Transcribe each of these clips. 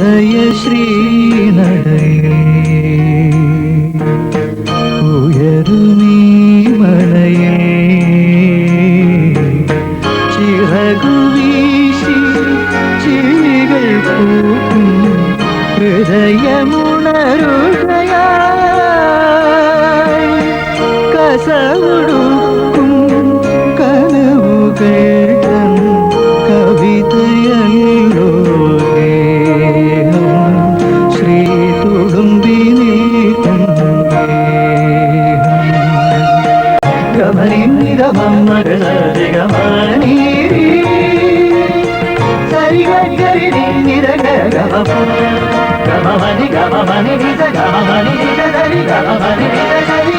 ഉദയശ്രീനടയിൽ ഉയരുമീ മലയിൽ ചിറകു വീശി ചിരികൾ പൂക്കും ഹൃദയമുണരുകയായി കസവുടുക്കും കനവുകൾ തൻ കവിതയല്ലോ ഗേഹം ശ്രീ തുളുമ്പി നീട്ടും ഗമനിഗമം മകളധികമാനീ സരിഗരി നിരഗ ഗമമണി ഗമമണി നിജ ഗമമണി നിജ സരി ഗമമണി നിജ സരി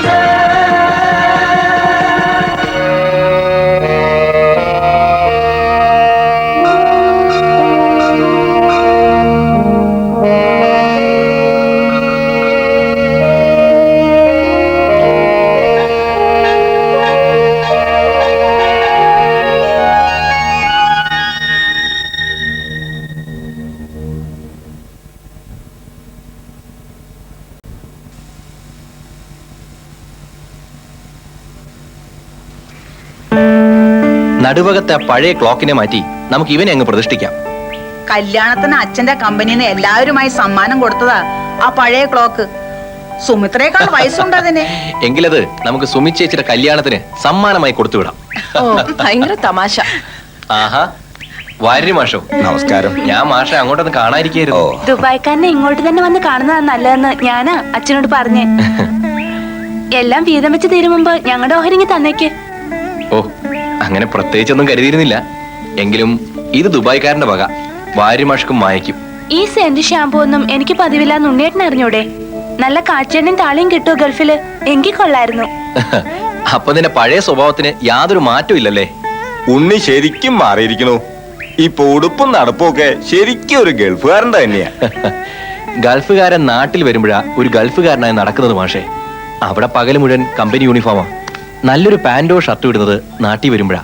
നടുവകത്തെ പഴയ ക്ലോക്കിനെ മാറ്റി നമുക്ക് ഇവനെ അങ്ങ് പ്രതിഷ്ഠിക്കാം. കല്യാണത്തിന് അച്ഛന്റെ കമ്പനിന്ന് എല്ലാവരുമായി സമ്മാനം കൊടുത്തതാ ആ പഴയ ക്ലോക്ക്. സുമിത്രയേക്കാൾ വയസ്സുണ്ടതിന്. എങ്കിലത് നമുക്ക് സുമി ചേച്ചിയുടെ കല്യാണത്തിന് സമ്മാനമായി കൊടുത്തുവിടാം. ഭയങ്കര തമാശ. ആഹാ, വാര്യ മാഷോ നമസ്കാരം. ഞാൻ മാഷെ അങ്ങോട്ടൊന്ന് കാണാതിരിക്കായിരുന്നു. ദുബായ്ക്കാരനെ ഇങ്ങോട്ട് തന്നെ വന്ന് കാണുന്നതാണ് നല്ലതെന്ന് ഞാനാ അച്ഛനോട് പറഞ്ഞേ. എല്ലാം വീതം വെച്ച് തീരും മുമ്പ് ഞങ്ങളുടെ ഓഹരിങ്ങി തന്നേക്ക്. ഓ, അങ്ങനെ പ്രത്യേകിച്ചൊന്നും കരുതിയിരുന്നില്ല. എങ്കിലും ഇത് ദുബായ്ക്കാരന്റെ വക. വാര്യമാഷ്ക്കും മായയ്ക്കും. ഈ സെന്റ് ഷാമ്പൂ ഒന്നും എനിക്ക് പതിവില്ലാന്ന് ഉണ്ണിയേട്ടൻ അറിഞ്ഞൂടെ? നല്ല കാച്ചെണ്ണയും താളിയും കിട്ടുമോ ഗൾഫില്? എങ്കിൽ കൊള്ളായിരുന്നു. അപ്പൊ നിന്റെ പഴയ സ്വഭാവത്തിന് യാതൊരു മാറ്റവും ഇല്ലല്ലേ? ഉണ്ണി ശരിക്കും മാറിയിരിക്കണു. ഇപ്പൊ ഉടുപ്പും നടപ്പും ഒക്കെ ശരിക്കും ഒരു ഗൾഫുകാരൻ തന്നെയാ. ഗൾഫുകാരൻ നാട്ടിൽ വരുമ്പോഴാ ഒരു ഗൾഫുകാരനായി നടക്കുന്നത് മാഷേ. അവിടെ പകല് മുഴുവൻ കമ്പനി യൂണിഫോമാ. നല്ലൊരു പാന്റോ ഷർട്ടും ഇടുന്നത് നാട്ടിൽ വരുമ്പോഴാ.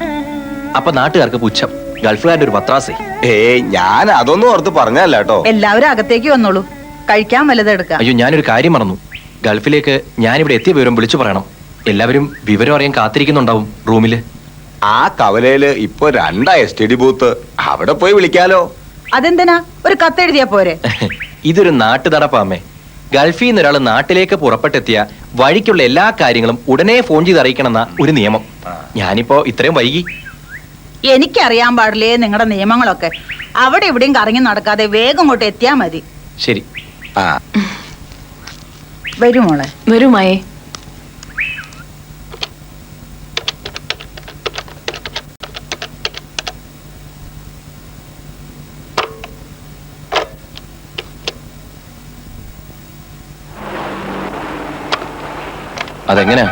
അപ്പൊ നാട്ടുകാർക്ക് പുച്ഛം. ഗൾഫുകാരുടെ ഒരു പത്രാസേ. ഞാൻ അതൊന്നും ഓർത്ത് പറഞ്ഞല്ല കേട്ടോ. എല്ലാവരും അകത്തേക്ക് വന്നോളൂ, കഴിക്കാൻ വല്ലതെടുക്കാം. അയ്യോ, ഞാനൊരു കാര്യം മറന്നു. ഗൾഫിലേക്ക് ഞാനിവിടെ എത്തിയ വിവരം വിളിച്ചു പറയണം. എല്ലാവരും വിവരം അറിയാൻ കാത്തിരിക്കുന്നുണ്ടാവും റൂമില്. ആ കവലയില് ഇപ്പൊ 2 STD ബൂത്ത്. അവിടെ പോയി വിളിക്കാലോ. അതെന്തിനാ? ഒരു കത്തെഴുതിയാ പോരെ? ഇതൊരു നാട്ടു നടപ്പാമ്മേ. ഗൾഫിൽ നിന്ന് ഒരാൾ നാട്ടിലേക്ക് പുറപ്പെട്ടെത്തിയ വഴിക്കുള്ള എല്ലാ കാര്യങ്ങളും ഉടനെ ഫോൺ ചെയ്ത് അറിയിക്കണമെന്ന ഒരു നിയമം. ഞാനിപ്പോ ഇത്രയും വൈകി. എനിക്കറിയാൻ പാടില്ലേ നിങ്ങളുടെ നിയമങ്ങളൊക്കെ. അവിടെ ഇവിടെയും കറങ്ങി നടക്കാതെ വേഗം ഇങ്ങോട്ട് എത്തിയാ മതി. ശരി. വരൂ മോളെ. വരുമായേ. അതെങ്ങനാ?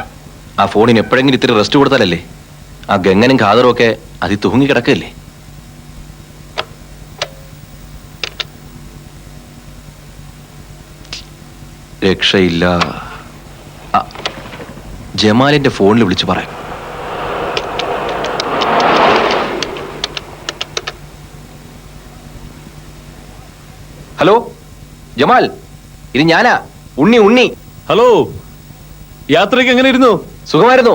ആ ഫോണിന് എപ്പോഴെങ്കിലും ഇത്തിരി റെസ്റ്റ് കൊടുത്താലല്ലേ? ആ ഗംഗനും ഖാദറും ഒക്കെ അതിൽ തൂങ്ങി കിടക്കല്ലേ? രക്ഷയില്ല. ജമാലിന്റെ ഫോണിൽ വിളിച്ചു പറയാം. ഹലോ ജമാൽ, ഇത് ഞാനാ, ഉണ്ണി. ഹലോ, യാത്രയ്ക്ക് എങ്ങനെ ഇരുന്നു? സുഖമായിരുന്നു.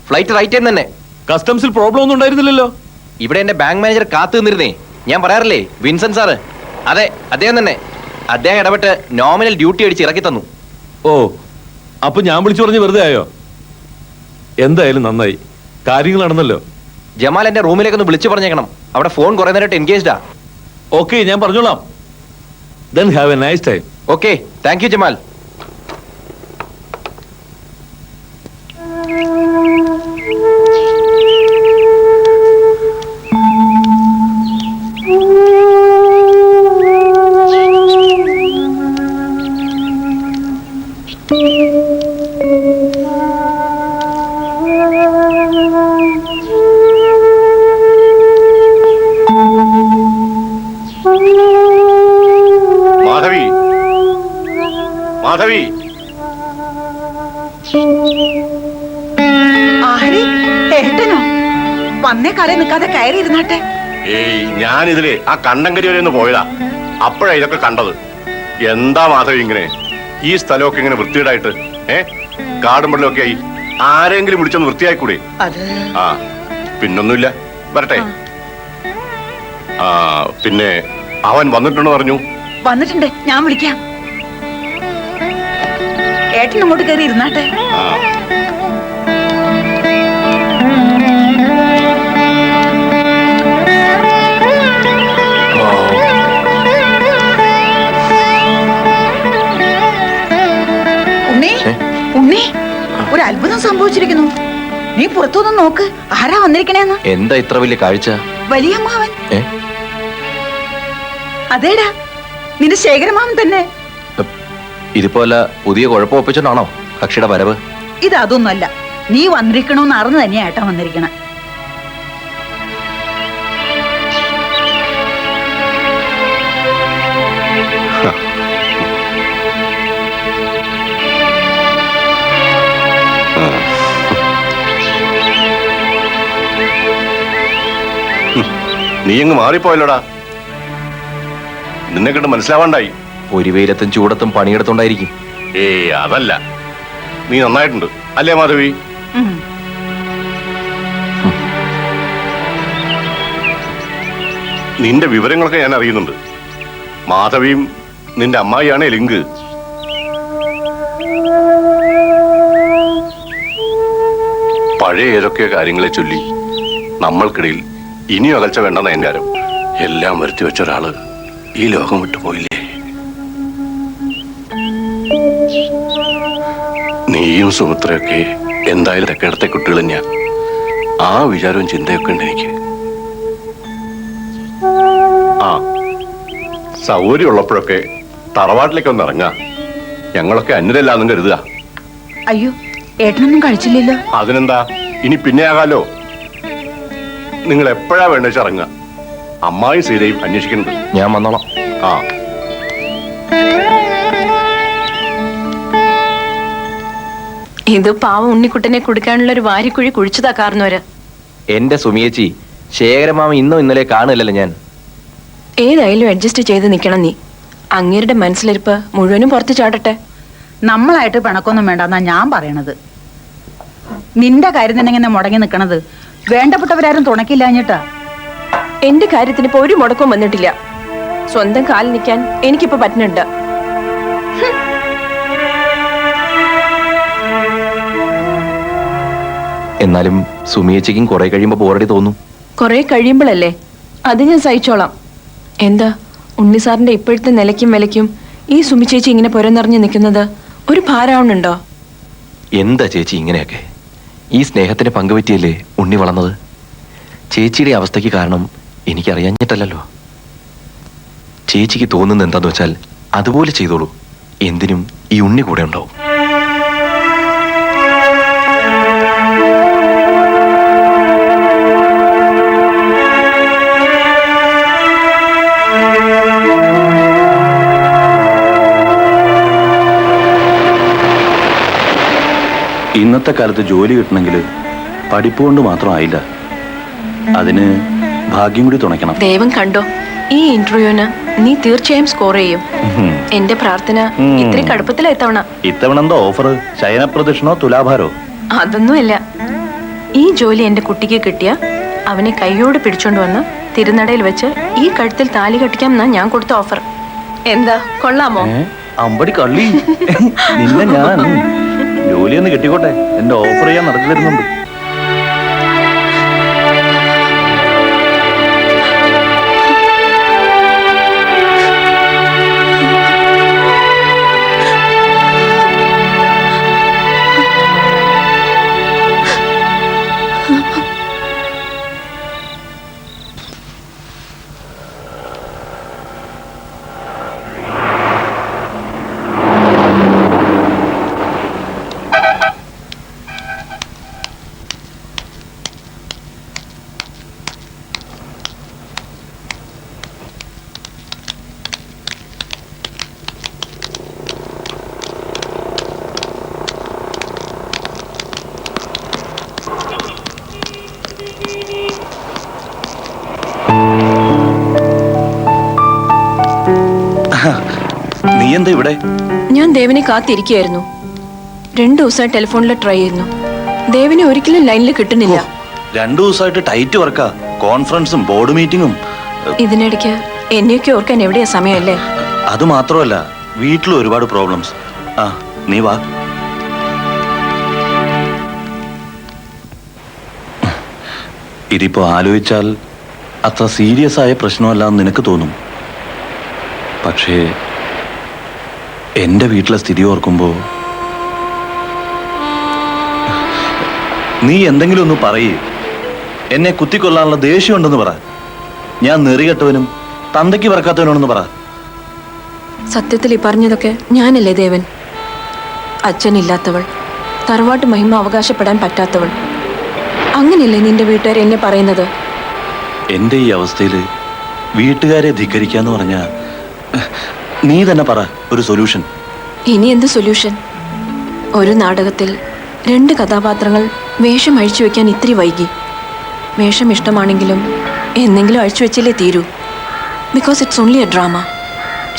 ഫ്ലൈറ്റ് റൈറ്റ് ടൈം തന്നെ. കസ്റ്റംസിൽ പ്രോബ്ലം ഒന്നും ഉണ്ടായിരുന്നില്ലല്ലോ? ഇവിടെ എന്റെ ബാങ്ക് മാനേജർ കാത്തു നിന്നിരുന്നേ. ഞാൻ പറയാറില്ലേ, വിൻസൻ സാറ്. അതെ, അദ്ദേഹം തന്നെ. അദ്ദേഹം ഇടപെട്ട് നോമിനൽ ഡ്യൂട്ടി അടിച്ച് ഇറക്കി തന്നു. ഓ, അപ്പൊ ഞാൻ വിളിച്ചു പറഞ്ഞ് വെറുതെ ആയോ? എന്തായാലും നന്നായി, കാര്യങ്ങൾ നടന്നല്ലോ. ജമാൽ എന്റെ റൂമിലേക്ക് ഒന്ന് വിളിച്ചു പറഞ്ഞേക്കണം. അവിടെ ഫോൺ കുറെ നേരമായിട്ട് എൻഗേജ്ഡാ. ഓക്കെ, ഞാൻ പറഞ്ഞോളാം. Then have a nice time. Okay, thank you Jamal. Madhavi, ആരി ഏട്ടനോ? വന്നേ കാലം നിൽക്കാതെ കയറി ഇരുന്നാട്ടെ. ഞാനിതില് ആ കണ്ടങ്കരി വരെ ഒന്ന് പോയതാ. അപ്പോഴാ ഇതൊക്കെ കണ്ടത്. എന്താ മാധവി ഇങ്ങനെ ഈ സ്ഥലമൊക്കെ ഇങ്ങനെ വൃത്തികേടായിട്ട്? കാടും വെള്ളമൊക്കെ ആയി. ആരെങ്കിലും വിളിച്ചൊന്ന് വൃത്തിയായിക്കൂടെ? ആ പിന്നൊന്നുമില്ല, വരട്ടെ. ആ പിന്നെ അവൻ വന്നിട്ടുണ്ടെന്ന് പറഞ്ഞു. വന്നിട്ടുണ്ട്, ഞാൻ വിളിക്കാം. ഏട്ടൻ അങ്ങോട്ട് കയറി ഇരുന്നാട്ടെ. ഉണ്ണി, ഉണ്ണി, ഒരു അത്ഭുതം സംഭവിച്ചിരിക്കുന്നു. നീ പുറത്തുനിന്ന് നോക്ക്, ആരാ വന്നിരിക്കണേന്ന്. എന്താ ഇത്ര വലിയ കാഴ്ച? വലിയമ്മാവൻ. അതേടാ, നിന്റെ ശേഖരമാമൻ തന്നെ. ഇതുപോലെ പുതിയ കുഴപ്പം ഒപ്പിച്ചോണ്ടാണോ കക്ഷിയുടെ വരവ്? ഇതൊന്നുമല്ല, നീ വന്നിരിക്കണോന്ന് അറിഞ്ഞു തന്നെയാ ഏട്ടാ വന്നിരിക്കണ. നീ അങ്ങ് മാറിപ്പോയല്ലോടാ. നിന്നെ കണ്ട് മനസ്സിലാവാണ്ടായി. ഒരു വെയിലത്തും ചൂടത്തും പണിയെടുത്തോണ്ടായിരിക്കും. അതല്ല, നീ നന്നായിട്ടുണ്ട് അല്ലേ മാധവി? നിന്റെ വിവരങ്ങളൊക്കെ ഞാൻ അറിയുന്നുണ്ട്. മാധവിയും നിന്റെ അമ്മായിയാണ് ലിങ്ക്. പഴയ ഏതൊക്കെയോ കാര്യങ്ങളെ ചൊല്ലി നമ്മൾക്കിടയിൽ ഇനിയും അകൽച്ച വേണ്ടെന്ന എൻ്റെ കാര്യം. എല്ലാം വരുത്തി വെച്ച ഒരാള് ഈ ലോകം വിട്ടു പോയില്ലേ. നീയും സുമിത്രയൊക്കെ എന്തായാലും തെക്കേടത്തെ കുട്ടികൾ തന്നെയാ. ആ വിചാരവും ചിന്തയൊക്കെ ഉണ്ട് എനിക്ക്. ആ സൗകര്യം ഉള്ളപ്പോഴൊക്കെ തറവാട്ടിലേക്ക് ഒന്ന് ഇറങ്ങാ. ഞങ്ങളൊക്കെ അന്യരല്ലാന്നും കരുതുക. അയ്യോ, ഏട്ടനൊന്നും കഴിച്ചില്ലല്ലോ. അതിനെന്താ, ഇനി പിന്നെ ആകാലോ. നിങ്ങൾ എപ്പോഴാ വേണ്ട വെച്ചാൽ ഇറങ്ങുക. അമ്മായും സീതയും അന്വേഷിക്കുന്നുണ്ട്. ഞാൻ വന്നോളാം. ആ ഇത് പാവം ഉണ്ണിക്കുട്ടനെ കൊടുക്കാനുള്ള ഒരു വാരിക്കുഴി കുഴിച്ചതാ കാരണവര്. എന്റെ സുമിയേച്ചി, ശേഖരമാമ ഇന്നോ ഇന്നലെ കാണില്ലല്ലോ ഞാൻ. ഏതായാലും അഡ്ജസ്റ്റ് ചെയ്ത് നിക്കണം നീ. അങ്ങേരുടെ മനസ്സിലിരിപ്പ് മുഴുവനും പുറത്ത് ചാടട്ടെ. നമ്മളായിട്ട് പിണക്കൊന്നും വേണ്ടെന്നാ ഞാൻ പറയണത്. നിന്റെ കാര്യം തന്നെ ഇങ്ങനെ മുടങ്ങി നിക്കണത് വേണ്ടപ്പെട്ടവരാരും തുണക്കില്ലാഞ്ഞിട്ടാ. എന്റെ കാര്യത്തിന് ഇപ്പൊ ഒരു മുടക്കവും വന്നിട്ടില്ല. സ്വന്തം കാലിൽ നിൽക്കാൻ എനിക്കിപ്പോ പറ്റുന്നുണ്ട്. എന്നാലും സുമിയേച്ചിക്കും കുറെ കഴിയുമ്പോ ബോറടി തോന്നും. കുറെ കഴിയുമ്പോഴല്ലേ, അത് ഞാൻ സഹിച്ചോളാം. എന്താ ഉണ്ണിസാറിന്റെ ഇപ്പോഴത്തെ നിലയ്ക്കും വിലയ്ക്കും ഈ സുമി ചേച്ചി ഇങ്ങനെ പുരനിറഞ്ഞു നിൽക്കുന്നത് ഒരു ഭാരാവണുണ്ടോ? എന്താ ചേച്ചി ഇങ്ങനെയൊക്കെ? ഈ സ്നേഹത്തിന് പങ്കുപറ്റിയല്ലേ ഉണ്ണി വളർന്നത്. ചേച്ചിയുടെ അവസ്ഥയ്ക്ക് കാരണം എനിക്കറിയാഞ്ഞിട്ടല്ലോ. ചേച്ചിക്ക് തോന്നുന്നത് എന്താന്ന് വെച്ചാൽ അതുപോലെ ചെയ്തോളൂ. എന്തിനും ഈ ഉണ്ണി കൂടെ ഉണ്ടാവും. ഇന്നത്തെ കാലത്ത് ജോലി കിട്ടണമെങ്കിൽ പഠിപ്പ് കൊണ്ട് മാത്രമായില്ല, അതിന് ഭാഗ്യം കൂടി തുണയ്ക്കണം. ദൈവം കണ്ടോ, ഈ ഇന്റർവ്യൂവിന് നീ തീർച്ചയായും സ്കോർ ചെയ്യും. എന്റെ പ്രാർത്ഥന ഇത്രയും കടുപ്പത്തിലാ ഇത്തവണ. ഇത്തവണ എന്താ ഓഫർ? ശയനപ്രദക്ഷിണോ തുലാഭാരോ? അതൊന്നുമില്ല. ഈ ജോലി എന്റെ കുട്ടിക്ക് കിട്ടിയ അവനെ കൈയോട് പിടിച്ചോണ്ട് വന്ന് തിരുനടയിൽ വെച്ച് ഈ കഴുത്തിൽ താലി കെട്ടിക്കാം എന്നാ ഞാൻ കൊടുത്ത ഓഫർ. എന്താ, കൊള്ളാമോ? അമ്പടി കള്ളി, നിന്നെ ഞാൻ ജോലിയൊന്ന് കിട്ടിക്കോട്ടെ, എന്റെ ഓഫർ ചെയ്യാൻ നടത്തി തരുന്നുണ്ട്. നീ എന്താ ഇവിടെ? ഞാൻ ദേവനെ കാത്തിരിക്കുകയായിരുന്നു. 2 ദിവസമായി ടെലിഫോണിൽ ട്രൈ ചെയ്യുന്നു. ദേവനെ ഒരിക്കലും ലൈനിൽ കിട്ടുന്നില്ല. 2 ദിവസമായിട്ട് ടൈറ്റ് വർക്കാ, കോൺഫറൻസും ബോർഡ് മീറ്റിംഗും. ഇതിനിടയ്ക്ക് എന്നെയൊക്കെ ഓർക്കാൻ എവിടെയാ സമയമല്ലേ? അത് മാത്രമല്ല, വീട്ടിൽ ഒരുപാട് പ്രോബ്ലംസ്. ആ, നീ വാ. ഇതിപ്പോ ആലോചിച്ചാൽ അത്ര സീരിയസ് ആയ പ്രശ്നമല്ലാന്ന് നിനക്ക് തോന്നും. പക്ഷേ എന്റെ വീട്ടിലെ സ്ഥിതി ഓർക്കുമ്പോ നീ എന്തെങ്കിലും ഒന്ന് പറയേ. എന്നെ കുത്തിക്കൊല്ലാനുള്ള ദേഷ്യമുണ്ടെന്ന് പറ. ഞാൻ നെറികെട്ടവനും തന്തയ്ക്ക് പറക്കാത്തവനാണെന്ന് പറ. സത്യത്തിൽ ഈ പറഞ്ഞതൊക്കെ ഞാനല്ലേ ദേവൻ? അച്ഛനില്ലാത്തവൾ, തറവാട്ട് മഹിമ അവകാശപ്പെടാൻ പറ്റാത്തവൾ, അങ്ങനെയല്ലേ നിന്റെ വീട്ടുകാർ എന്നെ പറയുന്നത്? എന്റെ ഈ അവസ്ഥയിൽ വീട്ടുകാരെ ധിക്കരിക്കാന്ന് പറഞ്ഞാ നീ തന്നെ പറ ഒരു സൊല്യൂഷൻ. ഇനി എന്ത് സൊല്യൂഷൻ? ഒരു നാടകത്തിൽ 2 കഥാപാത്രങ്ങൾ വേഷം അഴിച്ചു വെക്കാൻ ഇത്തിരി വൈകി. വേഷം ഇഷ്ടമാണെങ്കിലും എന്തെങ്കിലും അഴിച്ചു വെച്ചല്ലേ തീരൂ. Because it's only A drama.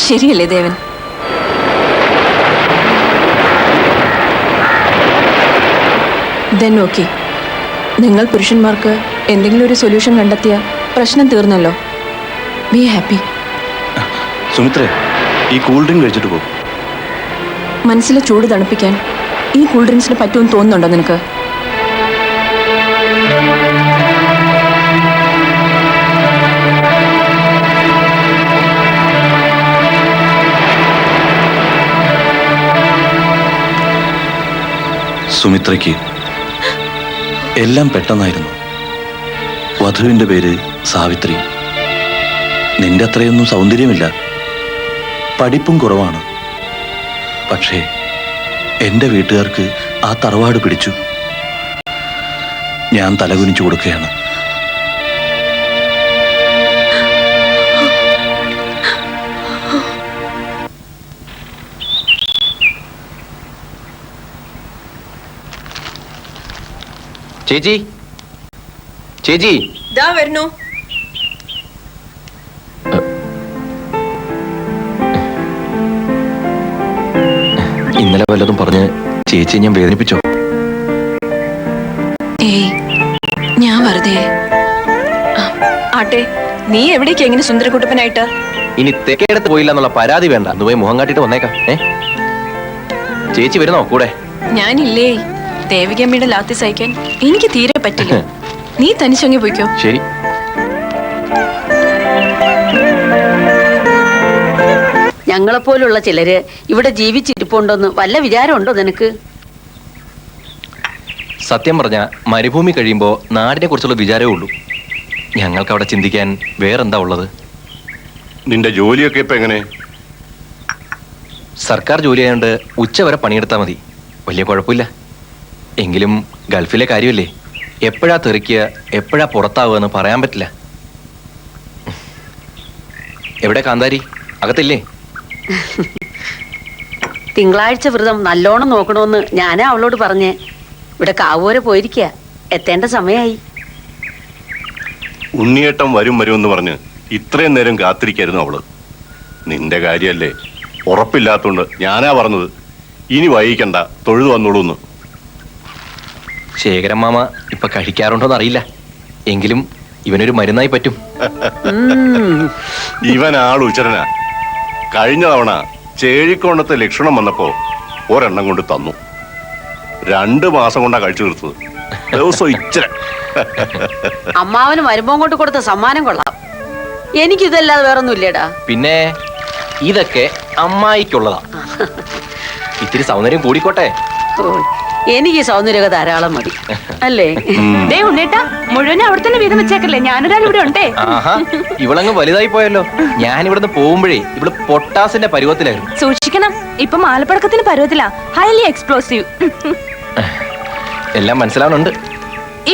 ശരിയല്ലേ ദേവൻ? ദെൻ ഓക്കെ, നിങ്ങൾ പുരുഷന്മാർക്ക് എന്തെങ്കിലും ഒരു സൊല്യൂഷൻ കണ്ടെത്തിയ പ്രശ്നം തീർന്നല്ലോ. Be happy. സുമിത്രേ, ഈ കൂൾ ഡ്രിങ്ക് കഴിച്ചിട്ട് പോകും. മനസ്സിലെ ചൂട് തണുപ്പിക്കാൻ ഈ കൂൾ ഡ്രിങ്ക്സിന് പറ്റുമെന്ന് തോന്നുന്നുണ്ടോ നിനക്ക്? സുമിത്രയ്ക്ക് എല്ലാം പെട്ടെന്നായിരുന്നു. വധുവിന്റെ പേര് സാവിത്രി. നിന്റെ അത്രയൊന്നും സൗന്ദര്യമില്ല, പഠിപ്പും കുറവാണ്. പക്ഷേ എന്റെ വീട്ടുകാർക്ക് ആ തറവാട് പിടിച്ചു. ഞാൻ തലകുനിച്ചു കൊടുക്കുകയാണ്. ചേച്ചി, ചേച്ചി, ദാ വരുന്നു. ഇന്നലെ വല്ലതും പറഞ്ഞ് ചേച്ചി ഞാൻ വേദനിപ്പിച്ചോ? ഏയ്, ഞാൻ വെറുതെ. ആട്ടെ, നീ എവിടേക്ക് എങ്ങനെ സുന്ദരകുട്ടപ്പനായിട്ട്? ഇനി തെക്കേടത്ത് പോയില്ല എന്നുള്ള പരാതി വേണ്ട. ഒന്ന് പോയി മുഖം കാട്ടിട്ട് വന്നേക്കാം. ചേച്ചി വരുന്നോ കൂടെ? ഞാനില്ലേ, ദേവികമ്മയുടെ ലാത്തി സഹിക്കാൻ എനിക്ക് തീരെ പറ്റില്ല. നീ തനിച്ചങ്ങി പോയിക്കോ. ശരി. ഞങ്ങളെപ്പോലുള്ള ചിലര് ഇവിടെ ജീവിച്ചിരിപ്പുണ്ടോന്ന് വല്ല വിചാരമുണ്ടോ നിനക്ക്? സത്യം പറഞ്ഞ മരുഭൂമി കഴിയുമ്പോൾ നാടിനെ കുറിച്ചുള്ള വിചാരമേ ഉള്ളൂ. ഞങ്ങൾക്ക് അവിടെ ചിന്തിക്കാൻ വേറെന്താ ഉള്ളത്? നിന്റെ ജോലിയൊക്കെ ഇപ്പൊ എങ്ങനെ? സർക്കാർ ജോലി ആയതുകൊണ്ട് ഉച്ചവരെ പണിയെടുത്താൽ മതി, വലിയ കുഴപ്പമില്ല. എങ്കിലും ഗൾഫിലെ കാര്യമല്ലേ, എപ്പോഴാ തെറിക്കുക എപ്പോഴാ പുറത്താവുക എന്ന് പറയാൻ പറ്റില്ല. എവിടെ കാന്താരി? അകത്തില്ലേ? തിങ്കളാഴ്ച വ്രതം നല്ലോണം നോക്കണമെന്ന് ഞാനാ അവളോട് പറഞ്ഞേ. ഇവിടെ കാവൂരെ പോയിരിക്കുക, എത്തേണ്ട സമയമായി. ഉണ്ണിയേട്ടം വരും എന്ന് പറഞ്ഞ് ഇത്രയും നേരം കാത്തിരിക്കായിരുന്നു അവള്. നിന്റെ കാര്യല്ലേ, ഉറപ്പില്ലാത്തോണ്ട് ഞാനാ പറഞ്ഞത് ഇനി വൈകിക്കണ്ട, തൊഴുതു വന്നോളൂന്ന്. ശേഖരൻ മാമ ഇപ്പൊ കഴിക്കാറുണ്ടോന്ന് അറിയില്ല, എങ്കിലും ഇവനൊരു മരുന്നായി പറ്റും. ഇവൻ ആളുചരനാ. കഴിഞ്ഞ തവണ ചേഴിക്കോണത്തെ ലക്ഷണം വന്നപ്പോ ഒരെണ്ണം കൊണ്ട് തന്നു. 2 മാസം കൊണ്ടാ കഴിച്ചു തീർത്തത്. ദിവസം ഇച്ചിര. അമ്മാവന് വരുമ്പോ കൊണ്ട് കൊടുത്ത സമ്മാനം കൊള്ളാം. എനിക്കിതല്ലാതെ വേറൊന്നും ഇല്ലേടാ. പിന്നെ ഇതൊക്കെ അമ്മായിക്കുള്ളതാ. ഇത്തിരി സൗന്ദര്യം കൂടിക്കോട്ടെ. എനിക്ക് സൗന്ദര്യമൊക്കെ ധാരാളം മതി അല്ലേ? ദേ ഉണ്ണേട്ടാ, മുഴുവൻ അവിടെ തന്നെ വീതം വെച്ചേക്കല്ലേ, ഞാനൊരാൾ ഇവിടെ ഉണ്ടേ. ആഹാ, ഇവളങ്ങ് വലുതായി പോയല്ലോ. ഞാൻ ഇവിടുന്ന് പോകുമ്പോഴേ ഇവള് പൊട്ടാസിന്റെ പരുവത്തിലായിരുന്നു. സൂക്ഷിക്കണം, ഇപ്പൊ മാലപ്പടക്കത്തിന് പരുവത്തിലാ. Highly explosive. എല്ലാം മനസ്സിലാവുന്നുണ്ട്.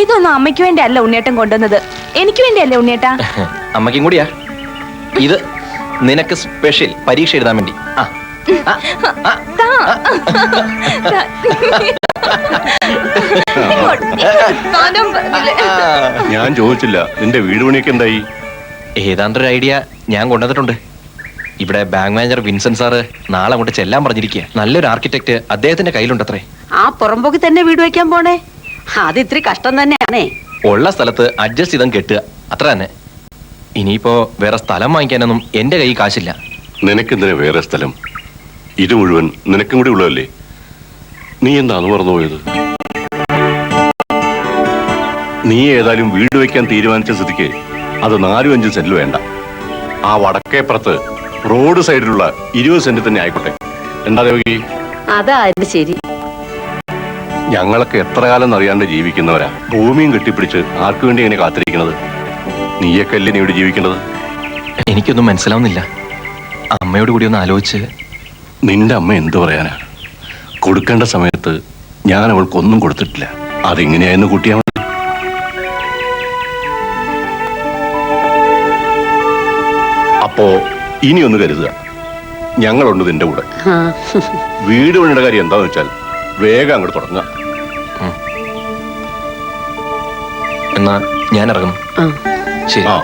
ഇതൊന്നും അമ്മയ്ക്ക് വേണ്ടി അല്ല ഉണ്ണേട്ടൻ കൊണ്ടുവന്നത്, എനിക്ക് വേണ്ടിയല്ലേ ഉണ്ണേട്ടാ? അമ്മയ്ക്കും കൂടിയാ ഇത്. നിനക്ക് സ്പെഷ്യൽ പരീക്ഷ എഴുതാൻ വേണ്ടി. ഞാൻ ചോദിച്ചില്ല, നിന്റെ വീട് പണിയൊക്കെ എന്തായി? ഏതാണ്ടൊരു ഐഡിയ ഞാൻ കൊണ്ടുവന്നിട്ടുണ്ട്. ഇവിടെ ബാങ്ക് മാനേജർ വിൻസെന്റ് സാറ് നാളെ അങ്ങോട്ട് ചെല്ലാൻ പറഞ്ഞിരിക്കുക. നല്ലൊരു ആർക്കിടെക്ട് അദ്ദേഹത്തിന്റെ കയ്യിലുണ്ടത്രേ. ആ പുറമ്പോക്കി തന്നെ വീട് വെക്കാൻ പോണേ? അത് ഇത്തിരി കഷ്ടം തന്നെയാണേ. ഉള്ള സ്ഥലത്ത് അഡ്ജസ്റ്റ് ചെയ്തും കെട്ടുക, അത്ര തന്നെ. ഇനിയിപ്പോ വേറെ സ്ഥലം വാങ്ങിക്കാനൊന്നും എന്റെ കയ്യിൽ കാശില്ല. നിനക്കെന്തിനാ വേറെ സ്ഥലം? ഇത് മുഴുവൻ നിനക്കും കൂടി ഉള്ളതല്ലേ? നീ എന്താന്ന് മറന്നുപോയത്? നീ ഏതായാലും വീട് വെക്കാൻ തീരുമാനിച്ച സ്ഥിതിക്ക് അത് 4-5 സെന്റിൽ വേണ്ട. ആ വടക്കേപ്പുറത്ത് റോഡ് സൈഡിലുള്ള 20 സെന്റ് തന്നെ ആയിക്കോട്ടെ. എന്താ ദേവകി? അതാ ശരി. ഞങ്ങളൊക്കെ എത്ര കാലം അറിയാണ്ട് ജീവിക്കുന്നവരാ. ഭൂമിയും കെട്ടിപ്പിടിച്ച് ആർക്കു വേണ്ടി എങ്ങനെ കാത്തിരിക്കുന്നത്? നീയൊക്കെ അല്ലേ നീ ഇവിടെ ജീവിക്കേണ്ടത്? എനിക്കൊന്നും മനസ്സിലാവുന്നില്ല. അമ്മയോട് കൂടി ഒന്ന് ആലോചിച്ച്. നിന്റെ അമ്മ എന്തു പറയാനാ? കൊടുക്കേണ്ട സമയത്ത് ഞാൻ അവൾക്കൊന്നും കൊടുത്തിട്ടില്ല. അതെങ്ങനെയായിരുന്നു കൂട്ടിയാ മതി. അപ്പോ ഇനി ഒന്ന് കരുതുക, ഞങ്ങളുണ്ട് നിന്റെ കൂടെ. വീട് പണിയുടെ കാര്യം എന്താന്ന് വെച്ചാൽ വേഗം അങ്ങോട്ട് തുടങ്ങുക. എന്നാ ഞാൻ ഇറങ്ങും. ശരി. ആ